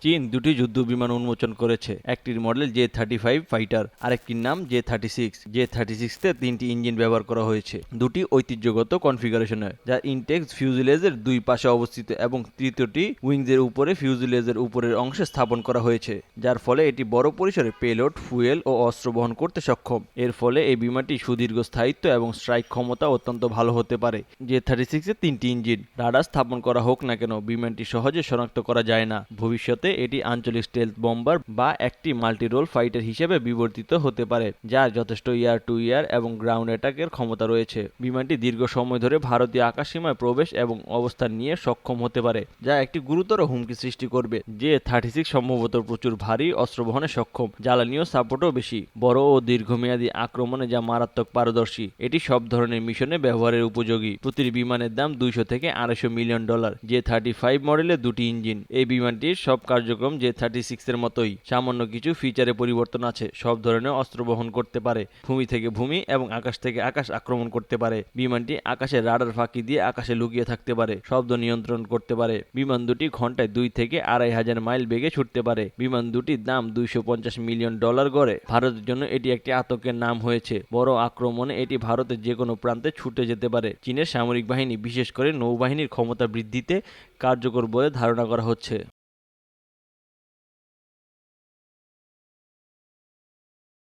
চীন দুটি যুদ্ধ বিমান উন্মোচন করেছে। একটির মডেল J-35 ফাইটার, আরেকটির নাম J-36। J-36-তে 3টি ইঞ্জিন ব্যবহার করা হয়েছে, দুটি ঐতিহ্যগত কনফিগারেশনে, যা ইনটেক্স ফিউজেলেজের দুই পাশে অবস্থিত, এবং তৃতীয়টি উইংসের উপরে ফিউজেলেজের উপরের অংশে স্থাপন করা হয়েছে, যার ফলে এটি বড় পরিসরে পেলোড, ফুয়েল ও অস্ত্র বহন করতে সক্ষম। এর ফলে এই বিমানটি সুদীর্ঘ স্থায়িত্ব এবং স্ট্রাইক ক্ষমতা অত্যন্ত ভালো হতে পারে। J-36-এ 3টি ইঞ্জিন। রাডার স্থাপন করা হোক না কেন, বিমানটি সহজে শনাক্ত করা যায় না। ভবিষ্যতে এটি আঞ্চলিক স্টেলথ বম্বার বা একটি মাল্টি রোল ফাইটার হিসেবে বিবর্তিত হতে পারে, যার যথেষ্ট এয়ার টু এয়ার এবং গ্রাউন্ড অ্যাটাকের ক্ষমতা রয়েছে। বিমানটি দীর্ঘ সময় ধরে ভারতীয় আকাশসীমায় প্রবেশ এবং অবস্থান নিয়ে সক্ষম হতে পারে, যা একটি গুরুতর হুমকি সৃষ্টি করবে। J-36 সম্ভবত প্রচুর ভারী অস্ত্র বহনে সক্ষম, জ্বালানি ও সাপোর্টও বেশি, বড় ও দীর্ঘমেয়াদী আক্রমণে যা মারাত্মক পারদর্শী। এটি সব ধরনের মিশনে ব্যবহারের উপযোগী। প্রতিটি বিমানের দাম $200 থেকে $250 মিলিয়ন। J-35 মডেলের দুটি ইঞ্জিন। এই বিমানটির সব কার্যক্রম J-36 এর মতোই, সামান্য কিছু ফিচারে পরিবর্তন আছে। সব ধরনের অস্ত্র বহন করতে পারে, ভূমি থেকে ভূমি এবং আকাশ থেকে আকাশ আক্রমণ করতে পারে। বিমানটি আকাশে রাডার ফাঁকি দিয়ে আকাশে লুকিয়ে থাকতে পারে, শব্দ নিয়ন্ত্রণ করতে পারে। বিমান দুটি ঘন্টায় 2 থেকে 2500 মাইল বেগে ছুটতে পারে। বিমান দুটির দাম $250 মিলিয়ন গড়ে। ভারতের জন্য এটি একটি আতঙ্কের নাম হয়েছে। বড় আক্রমণে এটি ভারতের যে কোনো প্রান্তে ছুটে যেতে পারে। চীনের সামরিক বাহিনী, বিশেষ করে নৌবাহিনীর ক্ষমতা বৃদ্ধিতে কার্যকর বলে ধারণা করা হচ্ছে।